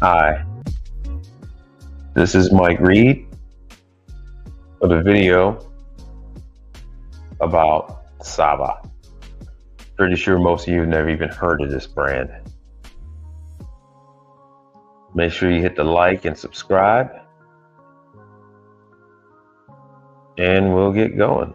Hi, this is Mike Reed with a video about SABA. Pretty sure most of you have never even heard of this brand. Make sure you hit the like and subscribe, and we'll get going.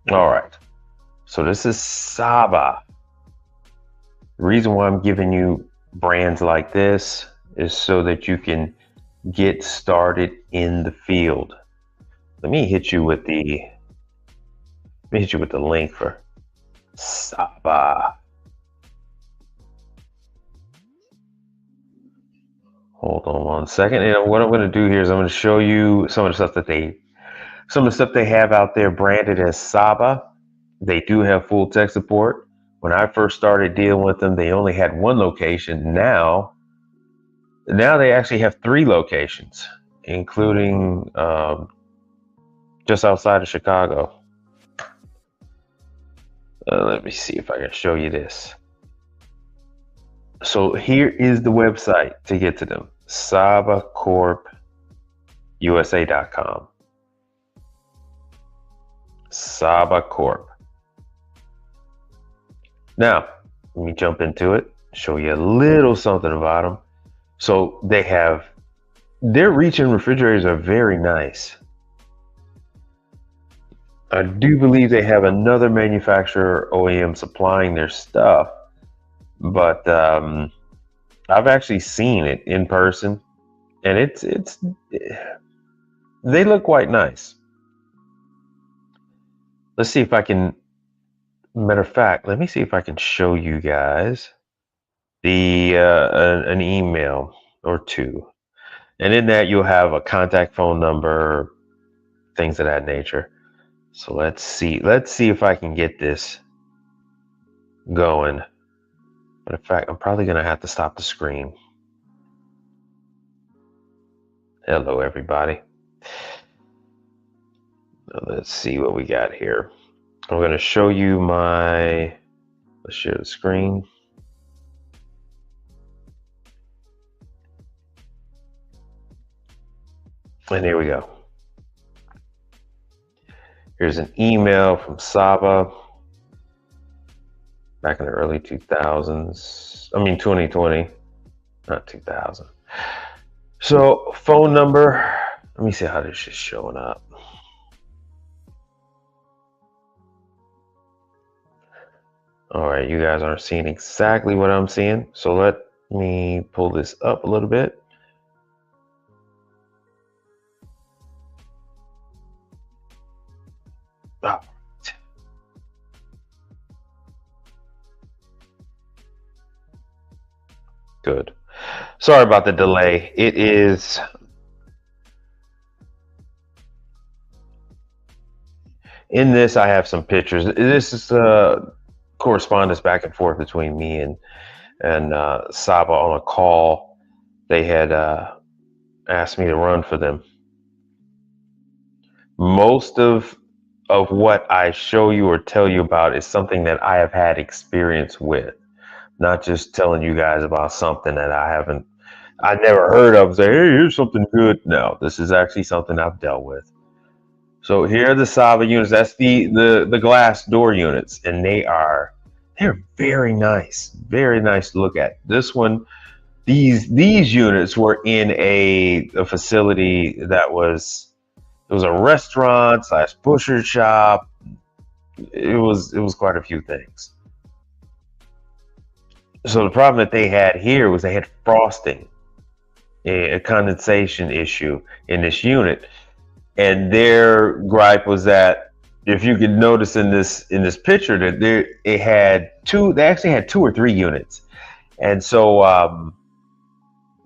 All right, so this is SABA. The reason why I'm giving you brands like this is so that you can get started in the field. Let me hit you with the link for SABA. Hold on one second. And what I'm going to do here is I'm going to show you some of the stuff they have out there branded as SABA. They do have full tech support. When I first started dealing with them, they only had one location. Now they actually have 3 locations, including just outside of Chicago. Let me see if I can show you this. So here is the website to get to them: SABAcorpusa.com. SABA Corp. Now, let me jump into it, show you a little something about them. So their reach and refrigerators are very nice. I do believe they have another manufacturer, OEM, supplying their stuff, but I've actually seen it in person, and they look quite nice. Let's see if I can. Matter of fact, let me see if I can show you guys an email or two, and in that you'll have a contact phone number, things of that nature. So let's see if I can get this going. Matter of fact, I'm probably gonna have to stop the screen. Hello, everybody. Let's see what we got here. I'm going to show you let's share the screen. And here we go. Here's an email from SABA back in the early 2000s. I mean, 2020, not 2000. So phone number, let me see how this is showing up. All right, you guys aren't seeing exactly what I'm seeing, so let me pull this up a little bit. All right. Good. Sorry about the delay. It is in this. I have some pictures. This is correspondence back and forth between me and SABA on a call. They had asked me to run for them. Most of what I show you or tell you about is something that I have had experience with, not just telling you guys about something that I never heard of. Say, hey, here's something good. No, this is actually something I've dealt with. So here are the SABA units. That's the glass door units, and they're very nice to look at. This one, these units were in a facility that was a restaurant / butcher shop. It was quite a few things. So the problem that they had here was they had frosting, a condensation issue in this unit. And their gripe was that, if you could notice in this picture, that they actually had 2 or 3 units. And so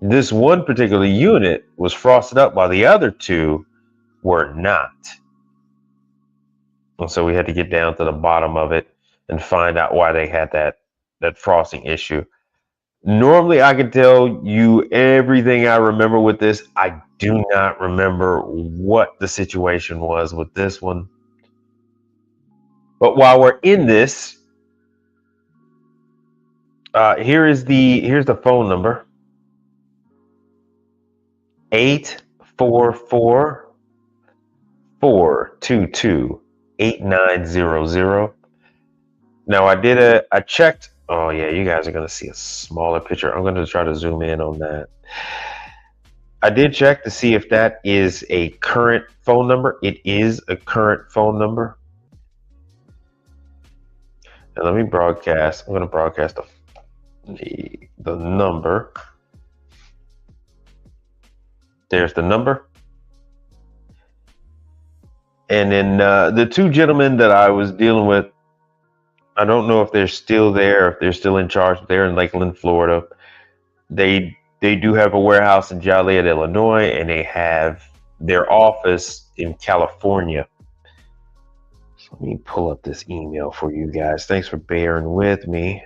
this one particular unit was frosted up while the other 2 were not. And so we had to get down to the bottom of it and find out why they had that frosting issue. Normally, I can tell you everything I remember with this. I do not remember what the situation was with this one. But while we're in this, here's the phone number: 844-422-8900. Now I checked. Oh yeah, you guys are gonna see a smaller picture. I'm gonna try to zoom in on that. I did check to see if that is a current phone number. It is a current phone number. And let me broadcast. I'm gonna broadcast the number. There's the number. And then the two gentlemen that I was dealing with, I don't know if they're still there, if they're still in charge. They're in Lakeland, Florida. They do have a warehouse in Joliet, Illinois, and they have their office in California. So let me pull up this email for you guys. Thanks for bearing with me.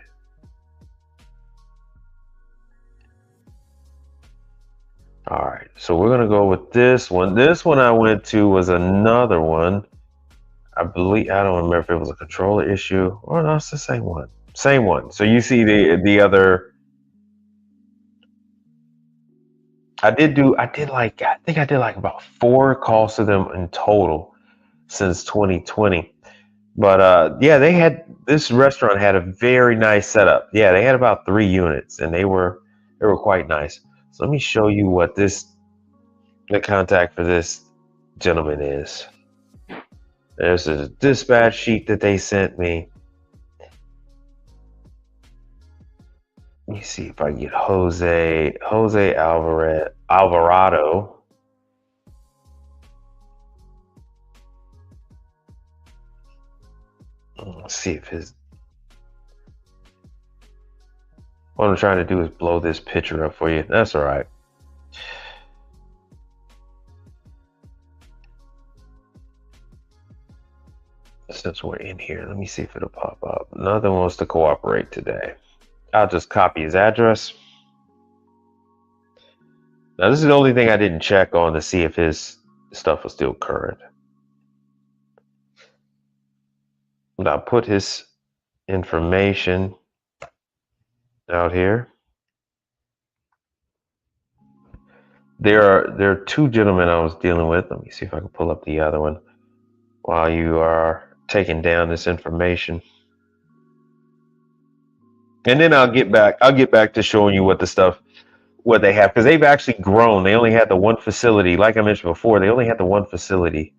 All right, so we're gonna go with this one. This one I went to was another one. I believe, I don't remember if it was a controller issue or no, it's the same one. Same one. So you see the other. I think I did like about 4 calls to them in total since 2020. But yeah, this restaurant had a very nice setup. Yeah, they had about 3 units, and they were quite nice. So let me show you what the contact for this gentleman is. There's a dispatch sheet that they sent me. Let me see if I get Jose Alvarado. Let's see if what I'm trying to do is blow this picture up for you. That's all right. Since we're in here, let me see if it'll pop up. Nothing wants to cooperate today. I'll just copy his address. Now, this is the only thing I didn't check on to see if his stuff was still current. But I'll put his information out here. There are 2 gentlemen I was dealing with. Let me see if I can pull up the other one while you are taking down this information. And then I'll get back to showing you what they have, because they've actually grown. They only had the one facility. Like I mentioned before, they only had the one facility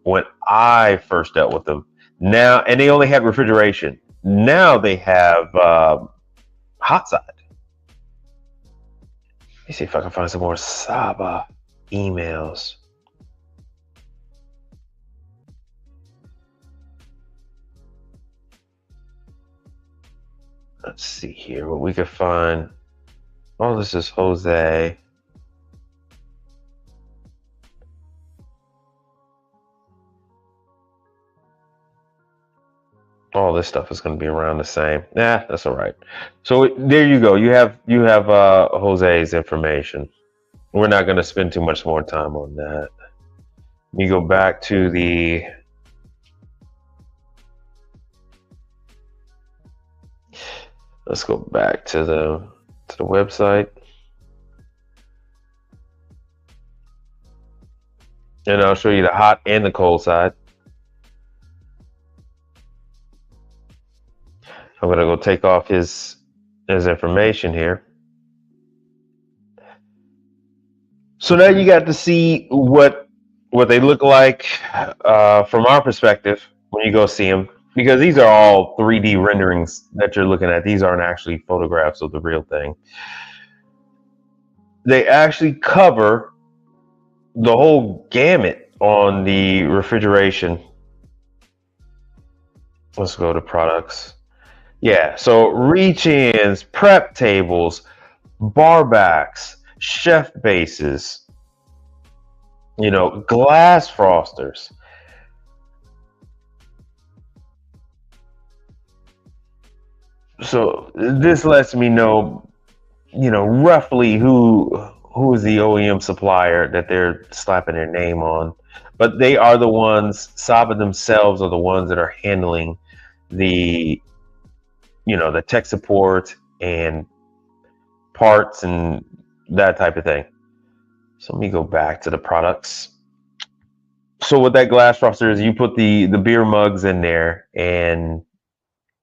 when I first dealt with them. Now, and they only had refrigeration. Now they have hot side. Let me see if I can find some more SABA emails. Let's see here what we could find. Oh, this is Jose. All this stuff is going to be around the same. Nah, that's all right. So there you go. You have Jose's information. We're not going to spend too much more time on that. You go back to the let's go back to the website, and I'll show you the hot and the cold side. I'm gonna go take off his information here. So now you got to see what they look like from our perspective when you go see them, because these are all 3D renderings that you're looking at. These aren't actually photographs of the real thing. They actually cover the whole gamut on the refrigeration. Let's go to products. Yeah, so reach-ins, prep tables, bar backs, chef bases, glass frosters. So this lets me know, roughly who is the OEM supplier that they're slapping their name on. but they are the ones. SABA themselves are the ones that are handling the the tech support and parts and that type of thing. So let me go back to the products. So what that glass frosted is, you put the beer mugs in there, and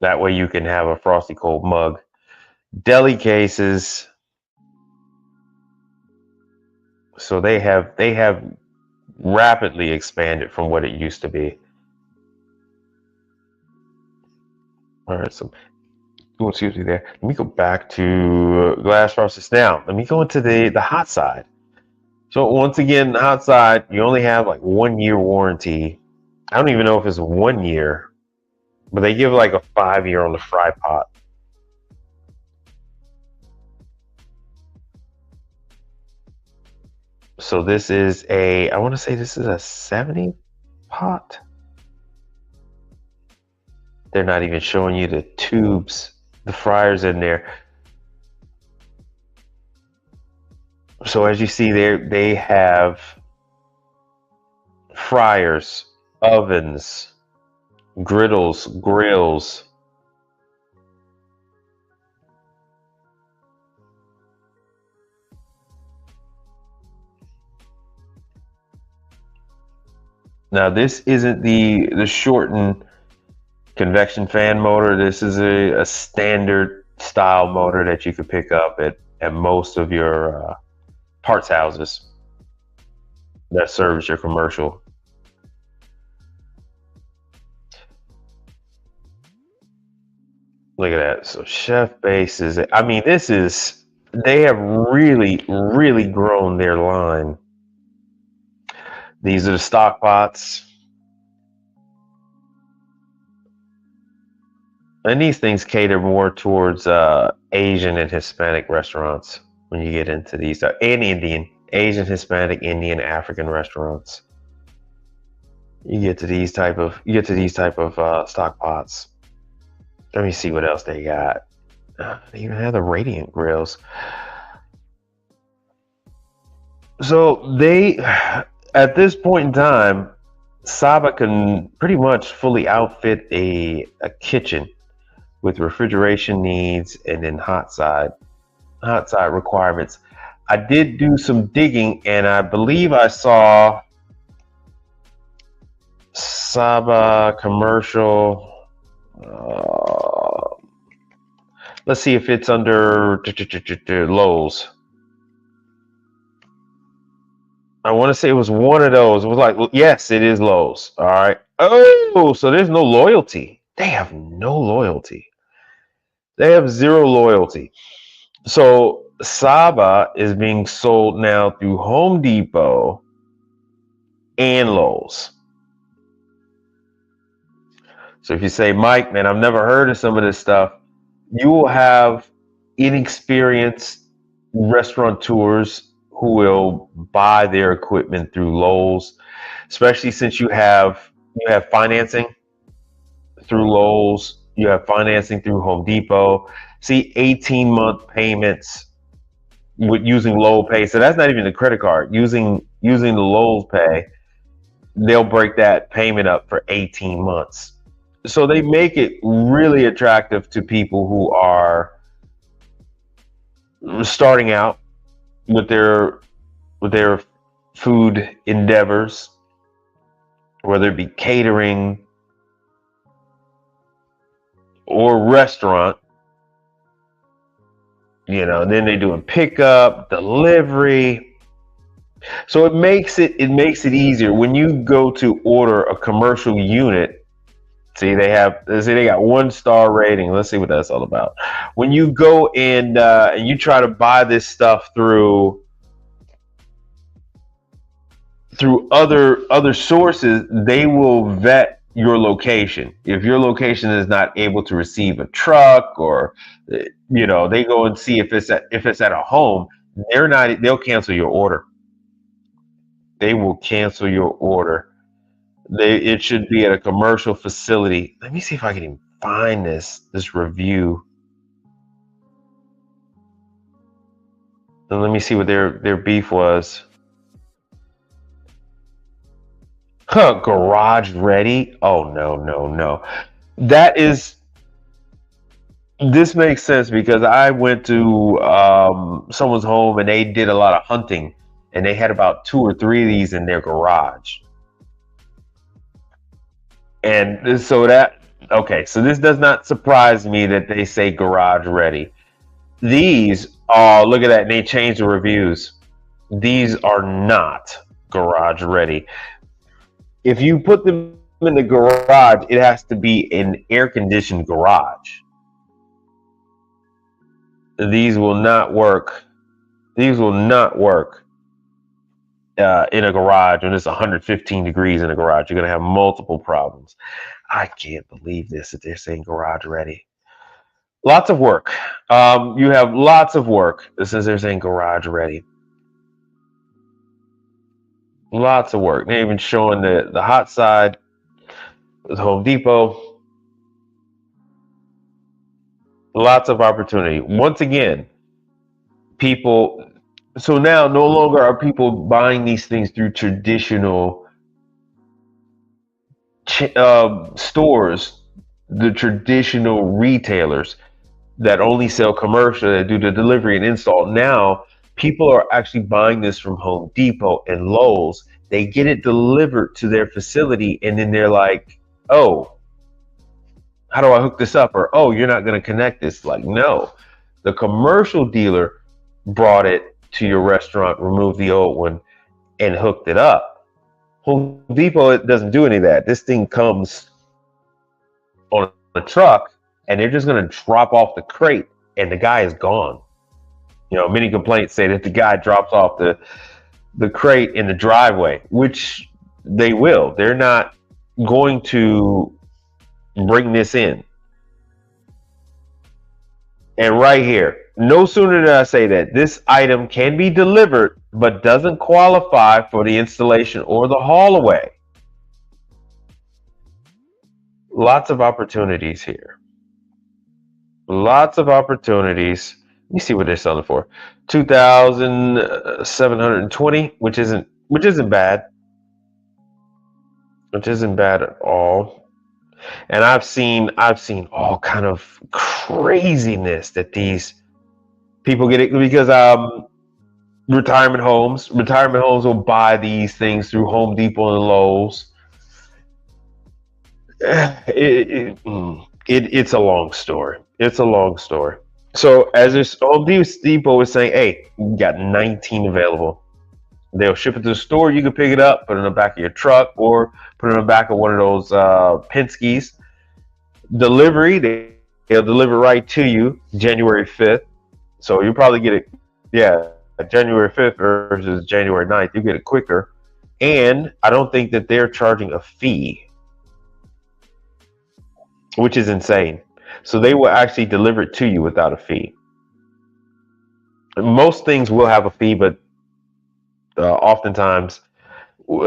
that way you can have a frosty cold mug. Deli cases. So they have rapidly expanded from what it used to be. All right, so excuse me there. Let me go back to glass frosted. Now, let me go into the hot side. So once again, the hot side, you only have like 1 year warranty. I don't even know if it's 1 year, but they give like a 5 year on the fry pot. So this is I want to say this is a 70 pot. They're not even showing you the tubes, the fryers in there. So as you see there, they have fryers, ovens, griddles, grills. Now this isn't the shortened convection fan motor. This is a standard style motor that you could pick up at most of your parts houses that service your commercial. Look at that. So Chef Base is, I mean, they have really, really grown their line. These are the stock pots. And these things cater more towards Asian and Hispanic restaurants when you get into these, and Indian, Asian, Hispanic, Indian, African restaurants. You get to these type of stock pots. Let me see what else they got. They even have the radiant grills. So at this point in time, SABA can pretty much fully outfit a kitchen with refrigeration needs and then hot side requirements. I did do some digging, and I believe I saw SABA commercial. Let's see if it's under Lowe's. I want to say it was one of those. It was like, yes, it is Lowe's. All right. Oh, so there's no loyalty. They have no loyalty. They have zero loyalty. So SABA is being sold now through Home Depot and Lowe's. So if you say, Mike, man, I've never heard of some of this stuff, you will have inexperienced restaurateurs who will buy their equipment through Lowe's, especially since you have financing through Lowe's, you have financing through Home Depot. See, 18-month payments with using Lowe's Pay. So that's not even the credit card. Using the Lowe's Pay, they'll break that payment up for 18 months. So they make it really attractive to people who are starting out with their food endeavors, whether it be catering or restaurant. And then they're doing pickup, delivery. So it makes it easier when you go to order a commercial unit. See, they got 1-star rating. Let's see what that's all about. When you go and you try to buy this stuff through other sources, they will vet your location. If your location is not able to receive a truck, or they go and see if it's at a home, they'll cancel your order. They will cancel your order. It should be at a commercial facility. Let me see if I can even find this review. And let me see what their beef was. Huh, garage ready? Oh no, no, no. That is This makes sense because I went to someone's home and they did a lot of hunting and they had about two or three of these in their garage. And so okay, so this does not surprise me that they say garage ready. These, oh, look at that. They changed the reviews. These are not garage ready. If you put them in the garage, it has to be an air conditioned garage. These will not work. These will not work in a garage when it's 115 degrees in a garage. You're going to have multiple problems. I can't believe this that they're saying garage ready. Lots of work. You have lots of work since they're saying garage ready. Lots of work. They're even showing the hot side with Home Depot. Lots of opportunity. Once again, people. So now no longer are people buying these things through traditional stores, the traditional retailers that only sell commercial, that do the delivery and install. Now people are actually buying this from Home Depot and Lowe's. They get it delivered to their facility and then they're like, oh, how do I hook this up? Or, oh, you're not going to connect this. Like, no, the commercial dealer brought it to your restaurant, removed the old one, and hooked it up. Home Depot, it doesn't do any of that. This thing comes on a truck and they're just going to drop off the crate and the guy is gone. You know, many complaints say that the guy drops off the crate in the driveway, which they will. They're not going to bring this in. And right here, no sooner did I say that this item can be delivered but doesn't qualify for the installation or the haul away. Lots of opportunities here. Lots of opportunities. Let me see what they're selling for. 2,720, which isn't bad. Which isn't bad at all. And I've seen all kind of craziness that these people get it because retirement homes will buy these things through Home Depot and Lowe's. It's a long story. It's a long story. So as this Home Depot is saying, hey, we got 19 available. They'll ship it to the store. You can pick it up, put it in the back of your truck, or put it in the back of one of those Penske's. Delivery, they'll deliver right to you January 5th. So you probably get it, yeah, January 5th versus January 9th. You get it quicker. And I don't think that they're charging a fee, which is insane. So they will actually deliver it to you without a fee. Most things will have a fee, but oftentimes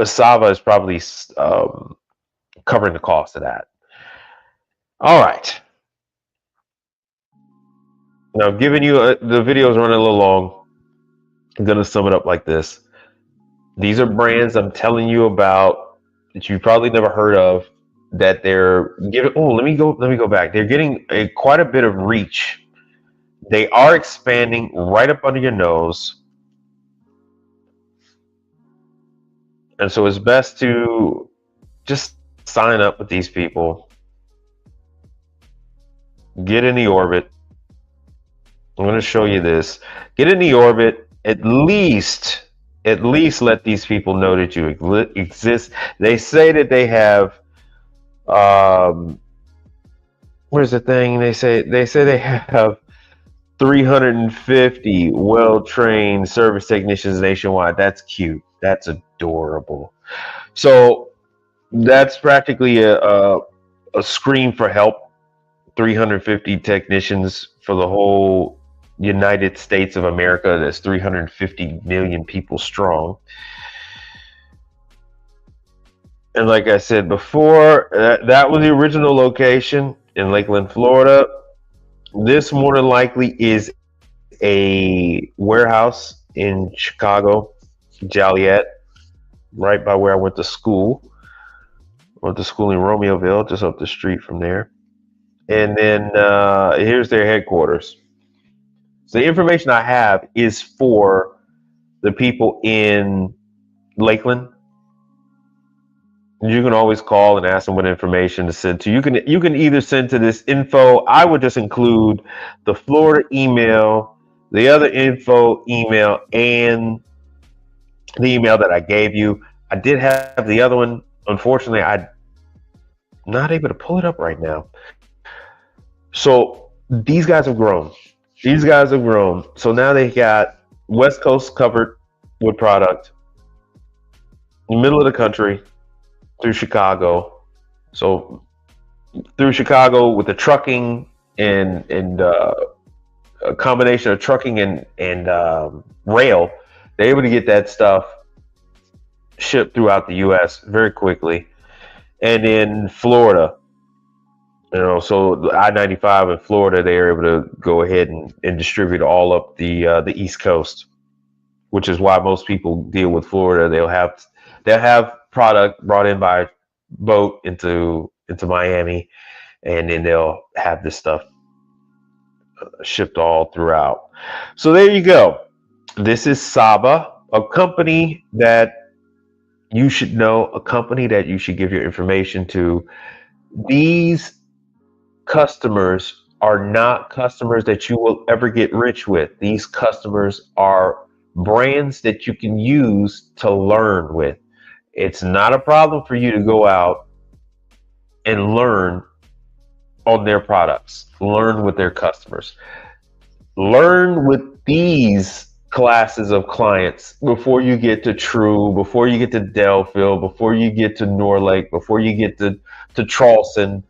SABA is probably covering the cost of that. All right. Now, giving you the video is running a little long. I'm going to sum it up like this. These are brands I'm telling you about that you probably never heard of, that they're giving. Oh, let me go back. They're getting quite a bit of reach. They are expanding right up under your nose. And so it's best to just sign up with these people. Get in the orbit. I'm going to show you this. Get in the orbit. At least let these people know that you exist. They say that they have where's the thing? They say they have 350 well-trained service technicians nationwide. That's cute. That's adorable. So that's practically a scream for help. 350 technicians for the whole United States of America. That's 350 million people strong. And like I said before, that was the original location in Lakeland, Florida. This more than likely is a warehouse in Chicago, Joliet, right by where I went to school. Went to school in Romeoville, just up the street from there. And then here's their headquarters. So the information I have is for the people in Lakeland. You can always call and ask them what information to send to. You can either send to this info. I would just include the Florida email, the other info email, and the email that I gave you. I did have the other one. Unfortunately, I'm not able to pull it up right now. So these guys have grown. These guys have grown. So now they got West Coast covered with product, middle of the country through Chicago. So through Chicago with the trucking and a combination of trucking and rail, they're able to get that stuff shipped throughout the U.S. very quickly. And in Florida, so I-95 in Florida, they're able to go ahead and distribute all up the East Coast, which is why most people deal with Florida. They'll have product brought in by boat into Miami, and then they'll have this stuff shipped all throughout. So there you go. This is SABA, a company that you should know, a company that you should give your information to. These customers are not customers that you will ever get rich with. These customers are brands that you can use to learn with. It's not a problem for you to go out and learn on their products, learn with their customers, learn with these classes of clients before you get to True, before you get to Delphil, before you get to Norlake, before you get to Charleston.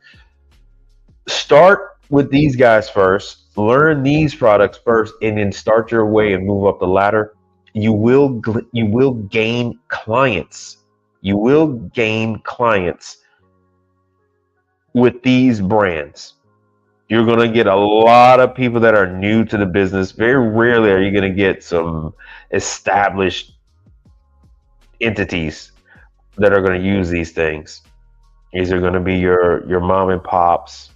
Start with these guys first, learn these products first, and then start your way and move up the ladder. You will gain clients. You will gain clients with these brands. You're going to get a lot of people that are new to the business. Very rarely are you going to get some established entities that are going to use these things. These are going to be your mom and pops,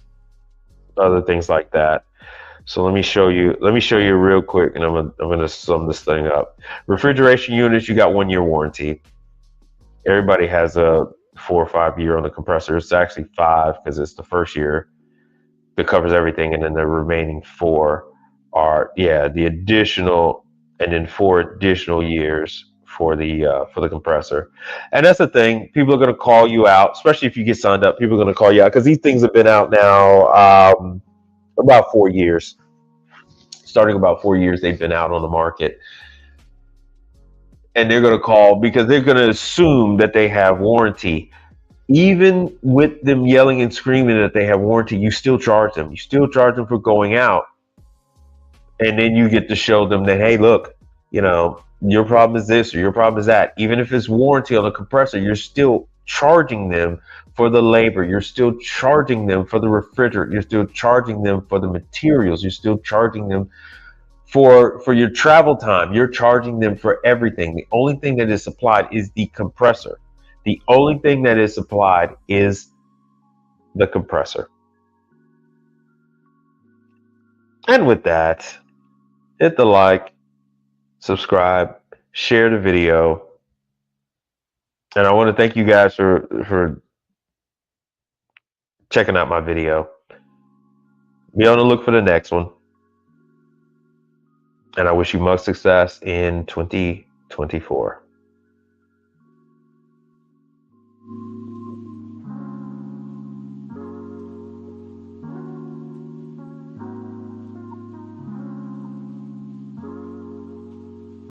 other things like that. So let me show you real quick, and I'm gonna sum this thing up. Refrigeration units, you got 1 year warranty. Everybody has a 4 or 5 year on the compressor. It's actually 5 because it's the first year that covers everything, and then the remaining 4 are the additional, and then 4 additional years for the compressor. And that's the thing. People are going to call you out, especially if you get signed up. People are going to call you out because these things have been out now about 4 years. Starting about 4 years, they've been out on the market. And they're going to call because they're going to assume that they have warranty. Even with them yelling and screaming that they have warranty, you still charge them. You still charge them for going out. And then you get to show them that, hey, look, your problem is this or your problem is that. Even if it's warranty on the compressor, you're still charging them for the labor. You're still charging them for the refrigerant. You're still charging them for the materials. You're still charging them for your travel time. You're charging them for everything. The only thing that is supplied is the compressor. The only thing that is supplied is the compressor. And with that, hit the like, subscribe, share the video. And I want to thank you guys for checking out my video. Be on the look for the next one. And I wish you much success in 2024.